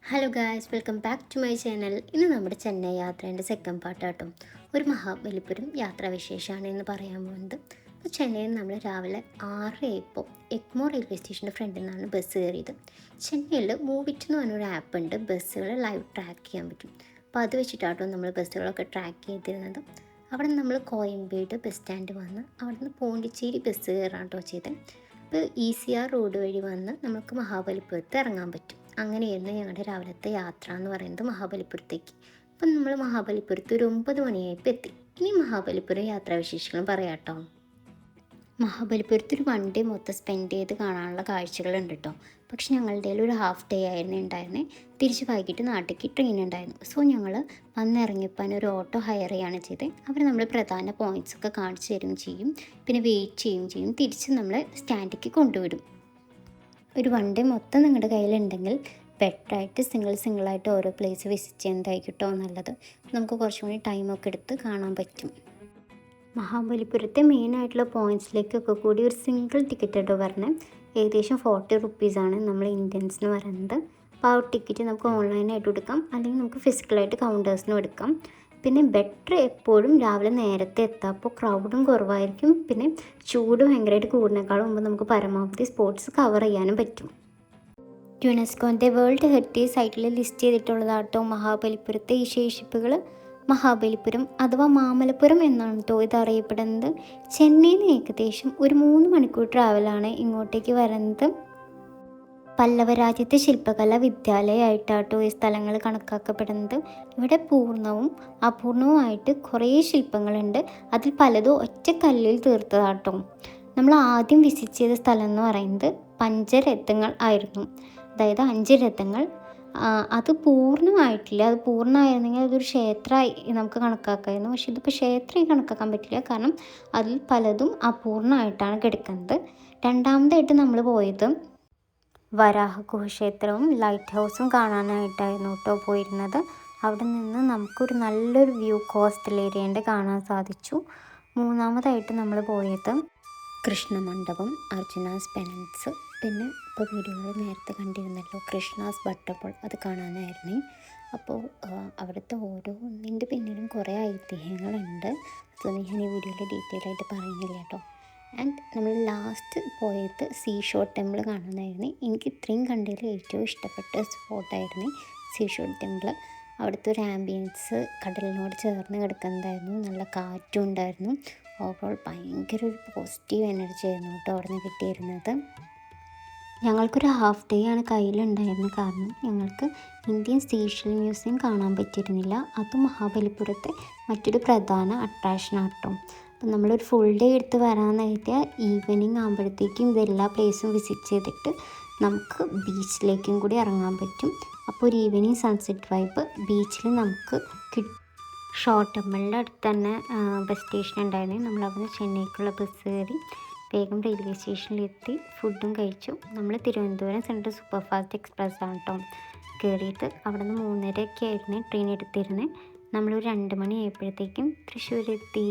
Hello guys, welcome back to my channel. ഇന്ന് നമ്മുടെ Chennai യാത്രേൻ്റെ second പാർട്ടാട്ടോ. ഒരു മഹാബലിപുരം യാത്രാവിശേഷമാണ് എന്ന് പറയാൻ പോകുന്നത്. അപ്പോൾ ചെന്നൈയിൽ നമ്മൾ രാവിലെ 6 ഇപ്പോൾ എഗ്മോർ റെയിൽവേ സ്റ്റേഷൻ്റെ ഫ്രണ്ടിൽ നിന്നാണ് ബസ് കയറിയത്. ചെന്നൈയിൽ മൂവിറ്റ് എന്ന് പറഞ്ഞൊരു ആപ്പ് ഉണ്ട്, ബസ്സുകൾ ലൈവ് ട്രാക്ക് ചെയ്യാൻ പറ്റും. അപ്പോൾ അത് വെച്ചിട്ടാട്ടോ നമ്മൾ ബസ്സുകളൊക്കെ ട്രാക്ക് ചെയ്തിരുന്നത്. അവിടെ നിന്ന് നമ്മൾ കോയമ്പേട് ബസ് സ്റ്റാൻഡ് വന്ന് അവിടെ നിന്ന് പോണ്ടിച്ചേരി ബസ് കയറാട്ടോ ചെയ്തത്. അപ്പോൾ ECR റോഡ് വഴി വന്ന് നമുക്ക് മഹാബലിപുരത്ത് ഇറങ്ങാൻ പറ്റും. അങ്ങനെയായിരുന്നു ഞങ്ങളുടെ രാവിലത്തെ യാത്ര എന്ന് പറയുന്നത് മഹാബലിപുരത്തേക്ക്. അപ്പം നമ്മൾ മഹാബലിപുരത്ത് ഒരു 9 മണിയായപ്പോൾ എത്തി. ഇനി മഹാബലിപുരം യാത്രാവിശേഷങ്ങളും പറയാം കേട്ടോ. മഹാബലിപുരത്ത് ഒരു 1 ഡേ മൊത്തം സ്പെൻഡ് ചെയ്ത് കാണാനുള്ള കാഴ്ചകളുണ്ട് കേട്ടോ. പക്ഷെ ഞങ്ങളുടെ ഒരു ഹാഫ് ഡേ ആയിരുന്നു ഉണ്ടായിരുന്നത്. തിരിച്ച് വൈകിട്ട് നാട്ടിലേക്ക് ട്രെയിൻ ഉണ്ടായിരുന്നു. സോ ഞങ്ങൾ വന്നിറങ്ങിയപ്പോൾ ഒരു ഓട്ടോ ഹയർ ചെയ്യുകയാണ് ചെയ്തത്. അവർ നമ്മൾ പ്രധാന പോയിൻറ്റ്സൊക്കെ കാണിച്ചു തരുകയും ചെയ്യും, പിന്നെ വെയിറ്റ് ചെയ്യുകയും ചെയ്യും. തിരിച്ച് നമ്മൾ സ്റ്റാൻഡിലേക്ക് കൊണ്ടുവിടും. ഒരു 1 ഡേ മൊത്തം നിങ്ങളുടെ കയ്യിലുണ്ടെങ്കിൽ ബെറ്ററായിട്ട് സിംഗിളായിട്ട് ഓരോ പ്ലേസ് വിസിറ്റ് ചെയ്യുന്നതായിട്ടോ നല്ലത്. നമുക്ക് കുറച്ചും കൂടി ടൈമൊക്കെ എടുത്ത് കാണാൻ പറ്റും. മഹാബലിപുരത്തെ മെയിനായിട്ടുള്ള പോയിൻറ്റ്സിലേക്കൊക്കെ കൂടി ഒരു സിംഗിൾ ടിക്കറ്റ് ആയിട്ടോ പറഞ്ഞത്. ഏകദേശം 40 റുപ്പീസാണ് നമ്മൾ ഇന്ത്യൻസിന് പറയുന്നത്. അപ്പോൾ ആ ടിക്കറ്റ് നമുക്ക് ഓൺലൈനായിട്ട് എടുക്കാം, അല്ലെങ്കിൽ നമുക്ക് ഫിസിക്കലായിട്ട് കൗണ്ടേഴ്സിനും എടുക്കാം. പിന്നെ ബെറ്റർ എപ്പോഴും രാവിലെ നേരത്തെ എത്താം, അപ്പോൾ ക്രൗഡും കുറവായിരിക്കും. പിന്നെ ചൂട് ഭയങ്കരമായിട്ട് കൂടുന്നേക്കാളും മുമ്പ് നമുക്ക് പരമാവധി സ്പോട്സ് കവർ ചെയ്യാനും പറ്റും. യുനെസ്കോൻ്റെ വേൾഡ് ഹെറിറ്റേജ് സൈറ്റിൽ ലിസ്റ്റ് ചെയ്തിട്ടുള്ളതാട്ടോ മഹാബലിപുരത്തെ ഈ ശേഷിപ്പുകൾ. മഹാബലിപുരം അഥവാ മാമല്ലപുരം എന്നാണ് കേട്ടോ ഇത് അറിയപ്പെടുന്നത്. ചെന്നൈയിൽ നിന്ന് ഏകദേശം ഒരു 3 മണിക്കൂർ ട്രാവലാണ് ഇങ്ങോട്ടേക്ക് വരുന്നത്. പല്ലവ രാജ്യത്തെ ശില്പകലാ വിദ്യാലയമായിട്ടാട്ടോ ഈ സ്ഥലങ്ങൾ കണക്കാക്കപ്പെടുന്നത്. ഇവിടെ പൂർണ്ണവും അപൂർണവുമായിട്ട് കുറേ ശില്പങ്ങളുണ്ട്. അതിൽ പലതും ഒറ്റ കല്ലിൽ തീർത്തതാട്ടോ. നമ്മൾ ആദ്യം വിസിറ്റ് ചെയ്ത സ്ഥലം എന്ന് പറയുന്നത് പഞ്ചരത്നങ്ങൾ ആയിരുന്നു. അതായത് 5 രഥങ്ങൾ. അത് പൂർണ്ണമായിട്ടില്ല. അത് പൂർണ്ണമായിരുന്നെങ്കിൽ അതൊരു ക്ഷേത്രമായി നമുക്ക് കണക്കാക്കായിരുന്നു. പക്ഷേ ഇതിപ്പോൾ ക്ഷേത്രമായി കണക്കാക്കാൻ പറ്റില്ല, കാരണം അതിൽ പലതും അപൂർണ്ണമായിട്ടാണ് കിടക്കുന്നത്. രണ്ടാമതായിട്ട് നമ്മൾ പോയത് വരാഹ ഗുഹക്ഷേത്രവും ലൈറ്റ് ഹൗസും കാണാനായിട്ടായിരുന്നു കേട്ടോ പോയിരുന്നത്. അവിടെ നിന്ന് നമുക്കൊരു നല്ലൊരു വ്യൂ കോസ്റ്റൽ ഏരിയേൻ്റെ കാണാൻ സാധിച്ചു. മൂന്നാമതായിട്ട് നമ്മൾ പോയത് കൃഷ്ണമണ്ഡപം, അർജുനാസ് പെനൻസ്, പിന്നെ ഇപ്പോൾ വീഡിയോയിൽ നേരത്തെ കണ്ടിരുന്നല്ലോ കൃഷ്ണാസ് ബട്ടർഫോൾ, അത് കാണാനായിരുന്നു. അപ്പോൾ അവിടുത്തെ ഓരോന്നിൻ്റെ പിന്നിലും കുറേ ഐതിഹ്യങ്ങളുണ്ട്. അതൊന്നും ഞാൻ ഈ വീഡിയോയിൽ ഡീറ്റെയിൽ ആയിട്ട് പറയുന്നില്ല കേട്ടോ. ആൻഡ് നമ്മൾ ലാസ്റ്റ് പോയത് സീഷോർ ടെമ്പിൾ കാണാനായിരുന്നു. എനിക്ക് ഇത്രയും കണ്ടതിൽ ഏറ്റവും ഇഷ്ടപ്പെട്ട സ്പോട്ടായിരുന്നു സീഷോർ ടെമ്പിൾ. അവിടുത്തെ ഒരു ആംബിയൻസ് കടലിനോട് ചേർന്ന് കിടക്കുന്നതായിരുന്നു. നല്ല കാറ്റും ഉണ്ടായിരുന്നു. ഓവറോൾ ഭയങ്കര ഒരു പോസിറ്റീവ് എനർജി ആയിരുന്നു കേട്ടോ അവിടെ നിന്ന് കിട്ടിയിരുന്നത്. ഞങ്ങൾക്കൊരു ഹാഫ് ഡേ ആണ് കയ്യിലുണ്ടായിരുന്നത്, കാരണം ഞങ്ങൾക്ക് ഇന്ത്യൻ സീഷൽ മ്യൂസിയം കാണാൻ പറ്റിയിരുന്നില്ല. അത് മഹാബലിപുരത്തെ മറ്റൊരു പ്രധാന അട്രാക്ഷൻ ആട്ടോ. അപ്പം നമ്മളൊരു ഫുൾ ഡേ എടുത്ത് വരാമെന്ന് കരുതിയാൽ ഈവനിങ് ആകുമ്പോഴത്തേക്കും ഇതെല്ലാ പ്ലേസും വിസിറ്റ് ചെയ്തിട്ട് നമുക്ക് ബീച്ചിലേക്കും കൂടി ഇറങ്ങാൻ പറ്റും. അപ്പോൾ ഒരു ഈവനിങ് സൺസെറ്റ് വൈബ് ബീച്ചിൽ നമുക്ക് കിട്ടും. ഷോർട്ട് ടെമ്പിളിൻ്റെ അടുത്ത് തന്നെ ബസ് സ്റ്റേഷൻ ഉണ്ടായിരുന്നു. നമ്മളവിടുന്ന് ചെന്നൈക്കുള്ള ബസ് കയറി വേഗം റെയിൽവേ സ്റ്റേഷനിലെത്തി ഫുഡും കഴിച്ചു. നമ്മൾ Thiruvananthapuram central super fast express ആണ് കേട്ടോ കയറിയത്. അവിടെ നിന്ന് 3:30 ആയിരുന്നു ട്രെയിൻ എടുത്തിരുന്നത്. നമ്മളൊരു 2 മണി ആയപ്പോഴത്തേക്കും തൃശ്ശൂരെത്തി.